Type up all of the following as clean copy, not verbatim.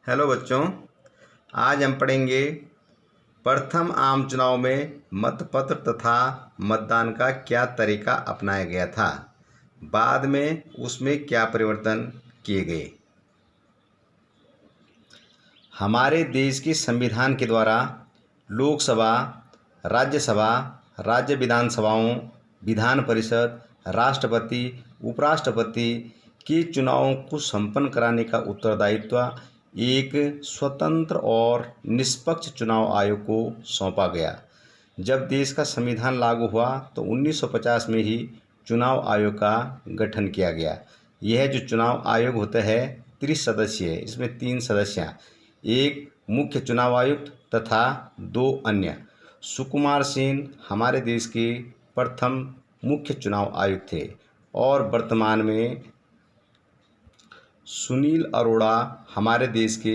Hello बच्चों, आज हम पढ़ेंगे प्रथम आम चुनाव में मतपत्र तथा मतदान का क्या तरीका अपनाया गया था, बाद में उसमें क्या परिवर्तन किए गए। हमारे देश के संविधान के द्वारा लोकसभा, राज्यसभा, राज्य विधानसभाओं, विधान परिषद, राष्ट्रपति, उपराष्ट्रपति के चुनावों को संपन्न कराने का उत्तरदायित्व एक स्वतंत्र और निष्पक्ष चुनाव आयोग को सौंपा गया। जब देश का संविधान लागू हुआ तो 1950 में ही चुनाव आयोग का गठन किया गया। यह जो चुनाव आयोग होता है त्रिसदस्यीय है। इसमें 3 सदस्य हैं, एक मुख्य चुनाव आयुक्त तथा 2 अन्य। सुकुमार सेन हमारे देश के प्रथम मुख्य चुनाव आयुक्त थे और वर्तमान में सुनील अरोड़ा हमारे देश के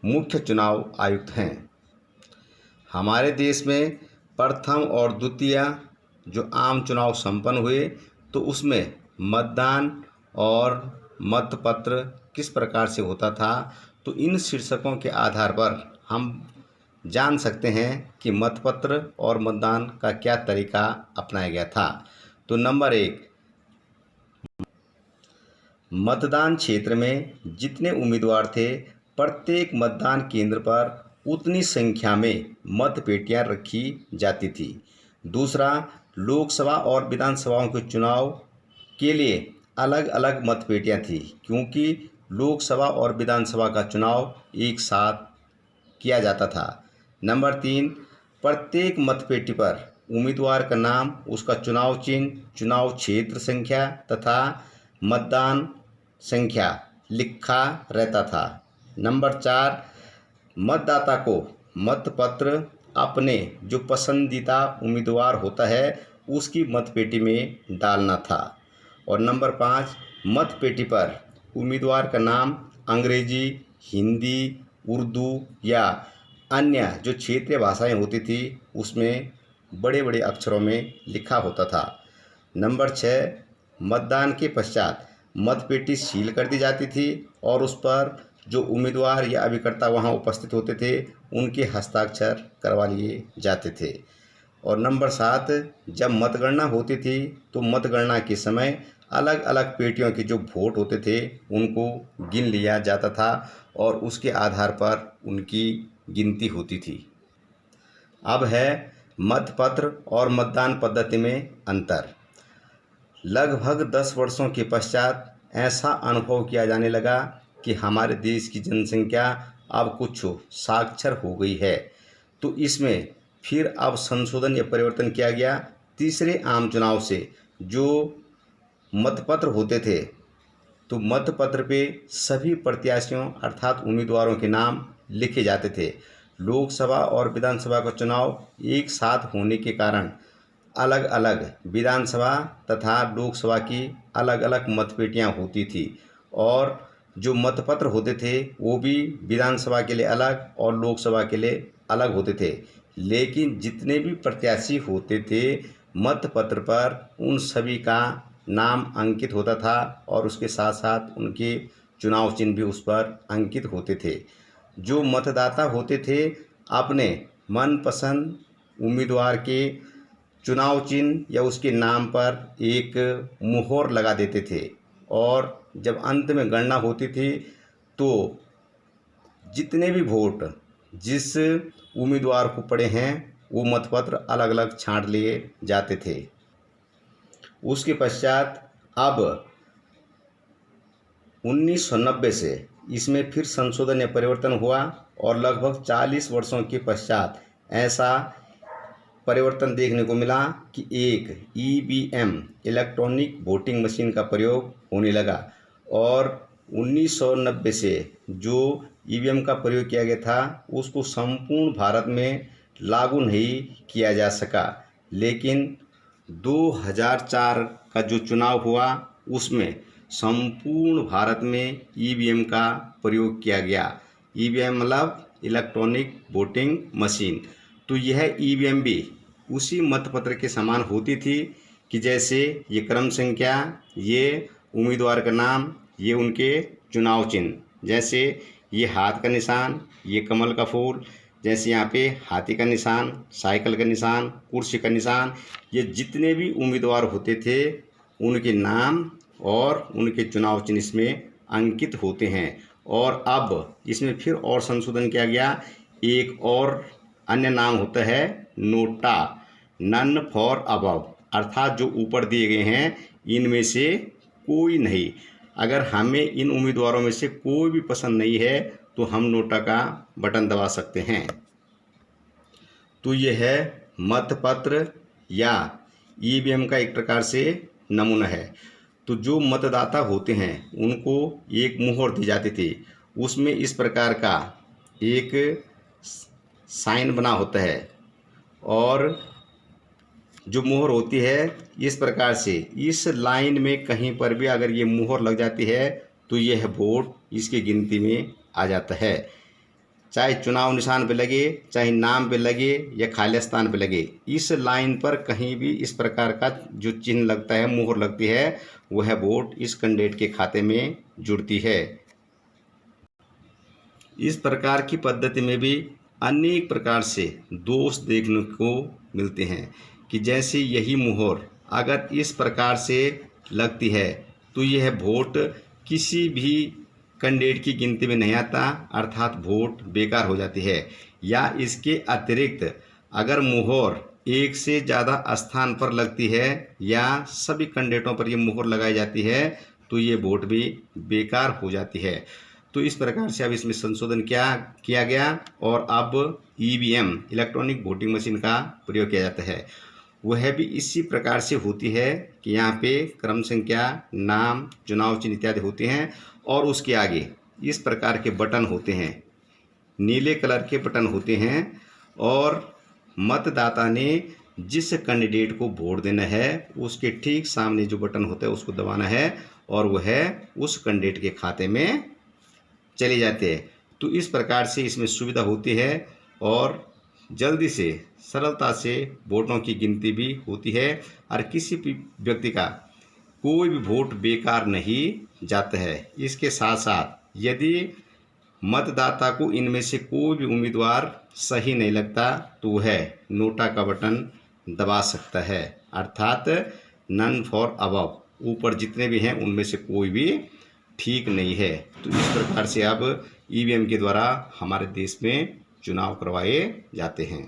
मुख्य चुनाव आयुक्त हैं। हमारे देश में प्रथम और द्वितीय जो आम चुनाव संपन्न हुए तो उसमें मतदान और मतपत्र किस प्रकार से होता था, तो इन शीर्षकों के आधार पर हम जान सकते हैं कि मतपत्र और मतदान का क्या तरीका अपनाया गया था। तो नंबर 1, मतदान क्षेत्र में जितने उम्मीदवार थे प्रत्येक मतदान केंद्र पर उतनी संख्या में मतपेटियां रखी जाती थी। दूसरा, लोकसभा और विधानसभाओं के चुनाव के लिए अलग अलग मतपेटियां थी, क्योंकि लोकसभा और विधानसभा का चुनाव एक साथ किया जाता था। नंबर 3, प्रत्येक मतपेटी पर उम्मीदवार का नाम, उसका चुनाव चिन्ह, चुनाव क्षेत्र संख्या तथा मतदान संख्या लिखा रहता था। नंबर 4, मतदाता को मतपत्र अपने जो पसंदीदा उम्मीदवार होता है उसकी मतपेटी में डालना था। और नंबर 5, मतपेटी पर उम्मीदवार का नाम अंग्रेजी, हिंदी, उर्दू या अन्य जो क्षेत्रीय भाषाएं होती थी उसमें बड़े बड़े अक्षरों में लिखा होता था। नंबर 6, मतदान के पश्चात मतपेटी सील कर दी जाती थी और उस पर जो उम्मीदवार या अभिकर्ता वहां उपस्थित होते थे उनके हस्ताक्षर करवा लिए जाते थे। और नंबर 7, जब मतगणना होती थी तो मतगणना के समय अलग अलग पेटियों के जो वोट होते थे उनको गिन लिया जाता था और उसके आधार पर उनकी गिनती होती थी। अब है मतपत्र और मतदान पद्धति में अंतर। लगभग 10 वर्षों के पश्चात ऐसा अनुभव किया जाने लगा कि हमारे देश की जनसंख्या अब कुछ साक्षर हो गई है, तो इसमें फिर अब संशोधन या परिवर्तन किया गया। तीसरे आम चुनाव से जो मतपत्र होते थे तो मतपत्र पे सभी प्रत्याशियों अर्थात उम्मीदवारों के नाम लिखे जाते थे। लोकसभा और विधानसभा का चुनाव एक साथ होने के कारण अलग अलग विधानसभा तथा लोकसभा की अलग अलग मतपेटियां होती थी और जो मतपत्र होते थे वो भी विधानसभा के लिए अलग और लोकसभा के लिए अलग होते थे। लेकिन जितने भी प्रत्याशी होते थे मतपत्र पर उन सभी का नाम अंकित होता था और उसके साथ साथ उनके चुनाव चिन्ह भी उस पर अंकित होते थे। जो मतदाता होते थे अपने मनपसंद उम्मीदवार के चुनाव चिन्ह या उसके नाम पर एक मुहर लगा देते थे और जब अंत में गणना होती थी तो जितने भी वोट जिस उम्मीदवार को पड़े हैं वो मतपत्र अलग अलग छांट लिए जाते थे। उसके पश्चात अब 1990 से इसमें फिर संशोधन या परिवर्तन हुआ और लगभग 40 वर्षों के पश्चात ऐसा परिवर्तन देखने को मिला कि एक EVM इलेक्ट्रॉनिक वोटिंग मशीन का प्रयोग होने लगा और 1990 से जो EVM का प्रयोग किया गया था उसको संपूर्ण भारत में लागू नहीं किया जा सका। लेकिन 2004 का जो चुनाव हुआ उसमें संपूर्ण भारत में EVM का प्रयोग किया गया। EVM मतलब इलेक्ट्रॉनिक वोटिंग मशीन। तो यह EVM भी उसी मतपत्र के समान होती थी कि जैसे ये क्रम संख्या, ये उम्मीदवार का नाम, ये उनके चुनाव चिन्ह। जैसे ये हाथ का निशान, ये कमल का फूल, जैसे यहाँ पे हाथी का निशान, साइकिल का निशान, कुर्सी का निशान, ये जितने भी उम्मीदवार होते थे उनके नाम और उनके चुनाव चिन्ह इसमें अंकित होते हैं। और अब इसमें फिर और संशोधन किया गया, एक और अन्य नाम होता है नोटा, नन फॉर अबव, अर्थात जो ऊपर दिए गए हैं इनमें से कोई नहीं। अगर हमें इन उम्मीदवारों में से कोई भी पसंद नहीं है तो हम नोटा का बटन दबा सकते हैं। तो ये है मतपत्र या ईवीएम का एक प्रकार से नमूना है। तो जो मतदाता होते हैं उनको एक मुहर दी जाती थी, उसमें इस प्रकार का एक साइन बना होता है और जो मुहर होती है इस प्रकार से इस लाइन में कहीं पर भी अगर ये मुहर लग जाती है तो यह वोट इसकी गिनती में आ जाता है। चाहे चुनाव निशान पे लगे, चाहे नाम पे लगे या खाली स्थान पे लगे, इस लाइन पर कहीं भी इस प्रकार का जो चिन्ह लगता है, मुहर लगती है, वह वोट इस कैंडिडेट के खाते में जुड़ती है। इस प्रकार की पद्धति में भी अनेक प्रकार से दोष देखने को मिलते हैं कि जैसे यही मुहर अगर इस प्रकार से लगती है तो यह वोट किसी भी कैंडिडेट की गिनती में नहीं आता, अर्थात वोट बेकार हो जाती है। या इसके अतिरिक्त अगर मुहर एक से ज़्यादा स्थान पर लगती है या सभी कैंडिडेटों पर यह मुहर लगाई जाती है तो ये वोट भी बेकार हो जाती है। तो इस प्रकार से अब इसमें संशोधन किया गया और अब ईवीएम इलेक्ट्रॉनिक वोटिंग मशीन का प्रयोग किया जाता है। वह भी इसी प्रकार से होती है कि यहाँ पे क्रम संख्या, नाम, चुनाव चिन्ह इत्यादि होते हैं और उसके आगे इस प्रकार के बटन होते हैं, नीले कलर के बटन होते हैं और मतदाता ने जिस कैंडिडेट को वोट देना है उसके ठीक सामने जो बटन होता है उसको दबाना है और वह उस कैंडिडेट के खाते में चले जाते हैं। तो इस प्रकार से इसमें सुविधा होती है और जल्दी से, सरलता से वोटों की गिनती भी होती है और किसी भी व्यक्ति का कोई भी वोट बेकार नहीं जाता है। इसके साथ साथ यदि मतदाता को इनमें से कोई भी उम्मीदवार सही नहीं लगता तो वह नोटा का बटन दबा सकता है, अर्थात नन फॉर अबव, ऊपर जितने भी हैं उनमें से कोई भी ठीक नहीं है। तो इस प्रकार से अब ईवीएम के द्वारा हमारे देश में चुनाव करवाए जाते हैं।